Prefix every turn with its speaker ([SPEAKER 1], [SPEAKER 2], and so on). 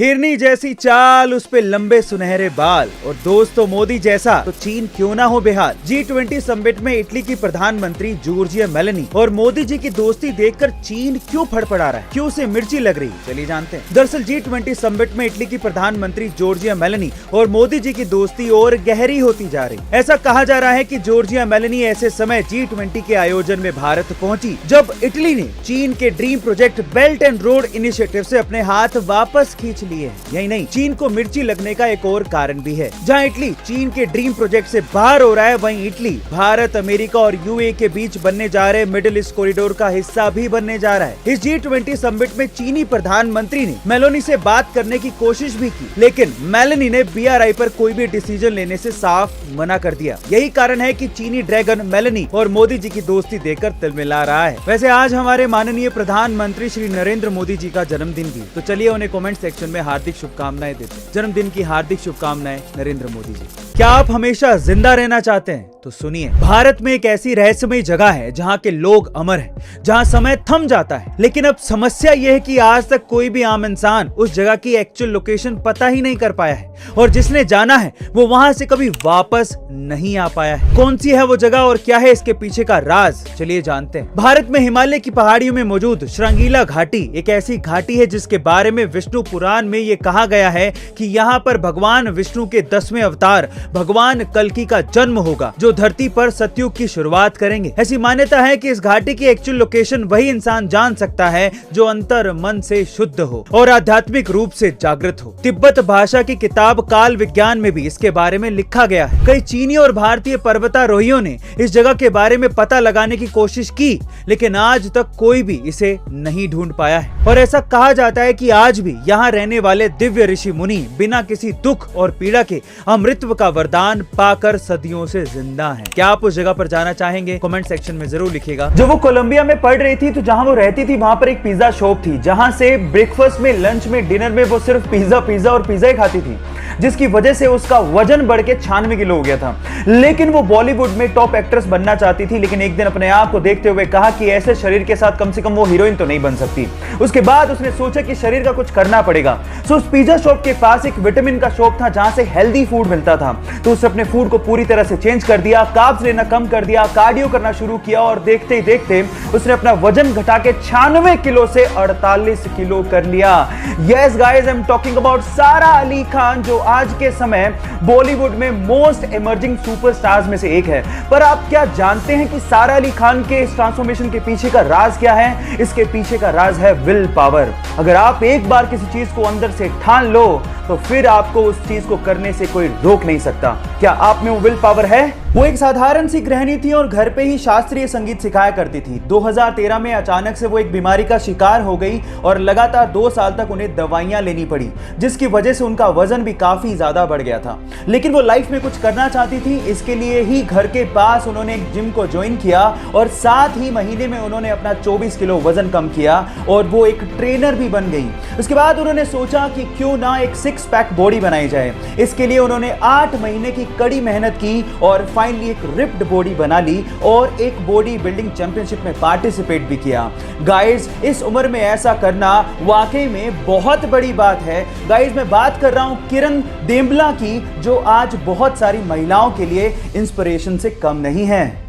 [SPEAKER 1] हिरनी जैसी चाल, उस पे लंबे सुनहरे बाल और दोस्तों मोदी जैसा तो चीन क्यों ना हो बेहाल। G20 समिट में इटली की प्रधानमंत्री जॉर्जिया मेलोनी और मोदी जी की दोस्ती देखकर चीन क्यों फड़फड़ा रहा है, क्यों उसे मिर्ची लग रही, चलिए जानते हैं। दरअसल G20 समिट में इटली की प्रधानमंत्री जॉर्जिया मेलोनी और मोदी जी की दोस्ती और गहरी होती जा रही। ऐसा कहा जा रहा है कि जॉर्जिया मेलोनी ऐसे समय G20 के आयोजन में भारत पहुंची जब इटली ने चीन के dream project belt and road initiative से अपने हाथ वापस खींच लिए हैं। यही नहीं, चीन को मिर्ची लगने का एक और कारण भी है। जहां इटली चीन के ड्रीम प्रोजेक्ट से बाहर हो रहा है, वहीं इटली भारत, अमेरिका और यूएई के बीच बनने जा रहे मिडिल ईस्ट कॉरिडोर का हिस्सा भी बनने जा रहा है। इस G20 समिट में चीनी प्रधानमंत्री ने मेलोनी से बात करने की कोशिश भी की, लेकिन मेलोनी ने BRI पर कोई भी डिसीजन लेने से साफ मना कर दिया। यही कारण है कि चीनी ड्रैगन मेलोनी और मोदी जी की दोस्ती देखकर तिलमिला रहा है। वैसे आज हमारे माननीय प्रधानमंत्री श्री नरेंद्र मोदी जी का जन्मदिन भी, तो चलिए उन्हें कमेंट सेक्शन में हार्दिक शुभकामनाएं देते हैं। जन्मदिन की हार्दिक शुभकामनाएं नरेंद्र मोदी जी। क्या आप हमेशा जिंदा रहना चाहते हैं? तो सुनिए, भारत में एक ऐसी रहस्यमयी जगह है जहां के लोग अमर हैं, जहां समय थम जाता है। लेकिन अब समस्या यह है कि आज तक कोई भी आम इंसान उस जगह की एक्चुअल लोकेशन पता ही नहीं कर पाया है, और जिसने जाना है वो वहां से कभी वापस नहीं आ पाया है। कौन सी है वो जगह और क्या है इसके पीछे का राज, चलिए जानते हैं। भारत में हिमालय की पहाड़ियों में मौजूद श्रृंगीला घाटी एक ऐसी घाटी है जिसके बारे में विष्णु पुराण में ये कहा गया है कि यहाँ पर भगवान विष्णु के 10वें अवतार भगवान कल्कि का जन्म होगा, जो धरती पर सतयुग की शुरुआत करेंगे। ऐसी मान्यता है कि इस घाटी की एक्चुअल लोकेशन वही इंसान जान सकता है जो अंतर मन से शुद्ध हो और आध्यात्मिक रूप से जागृत हो। तिब्बत भाषा की किताब काल विज्ञान में भी इसके बारे में लिखा गया है। कई चीनी और भारतीय पर्वतारोहियों ने इस जगह के बारे में पता लगाने की कोशिश की, लेकिन आज तक कोई भी इसे नहीं ढूंढ पाया है। और ऐसा कहा जाता है कि आज भी यहाँ रहने वाले दिव्य ऋषि मुनि बिना किसी दुख और पीड़ा के अमृतत्व का वरदान पाकर सदियों से जिंदा हैं। क्या आप उस जगह पर जाना चाहेंगे? कमेंट सेक्शन में जरूर लिखिएगा। जब वो कोलंबिया में पढ़ रही थी तो जहां वो रहती थी वहां पर एक पिज्जा शॉप थी, जहां से ब्रेकफास्ट में, लंच में, डिनर में वो सिर्फ पिज्जा और पिज्जा ही खाती थी, जिसकी वजह से उसका वजन बढ़ के 96 किलो हो गया था। लेकिन वो बॉलीवुड में टॉप एक्ट्रेस बनना चाहती थी, लेकिन एक दिन अपने आप को देखते हुए कहा कि ऐसे शरीर के साथ कम से कम वो हीरोइन तो नहीं बन सकती। उसके बाद उसने सोचा कि शरीर का कुछ करना पड़ेगा। सो उस पिज्जा शॉप के पास एक विटामिन का शॉप था जहां से हेल्दी फूड मिलता था, तो उसने अपने फूड को पूरी तरह से चेंज कर दिया, कार्ब्स लेना कम कर दिया, कार्डियो करना शुरू किया और देखते ही देखते उसने अपना वजन घटा के 96 किलो से 48 किलो कर लिया। Yes guys, I am talking about सारा अली खान, जो आज के समय बॉलीवुड में मोस्ट इमर्जिंग सुपरस्टार्स में से एक है। पर आप क्या जानते हैं कि सारा अली खान के इस ट्रांसफॉर्मेशन के पीछे का राज क्या है? इसके पीछे का राज है विल पावर। अगर आप एक बार किसी चीज को अंदर से ठान लो तो फिर आपको उस चीज को करने से कोई रोक नहीं सकता। क्या आप में वो विल पावर है? वो एक साधारण सी गृहिणी थी और घर पे ही शास्त्रीय संगीत सिखाया करती थी। 2013 में अचानक से वो एक बीमारी का शिकार हो गई और लगातार 2 साल तक उन्हें दवाइयां लेनी पड़ी, जिसकी वजह से उनका वजन भी काफी ज्यादा बढ़ गया था। लेकिन वो लाइफ में कुछ करना चाहती थी, इसके लिए ही घर के पास उन्होंने एक जिम को ज्वाइन किया और 7 ही महीने में उन्होंने अपना 24 किलो वजन कम किया और वो एक ट्रेनर भी बन गई। उसके बाद उन्होंने सोचा कि क्यों ना एक 6 पैक बॉडी बनाई जाए। इसके लिए उन्होंने 8 महीने की कड़ी मेहनत की और फाइनली एक रिप्ड बॉडी बना ली और एक बॉडी बिल्डिंग चैंपियनशिप में पार्टिसिपेट भी किया। गाइस, इस उम्र में ऐसा करना वाकई में बहुत बड़ी बात है। गाइस, मैं बात कर रहा हूं किरण देम्बला की, जो आज बहुत सारी महिलाओं के लिए इंस्पिरेशन से कम नहीं है।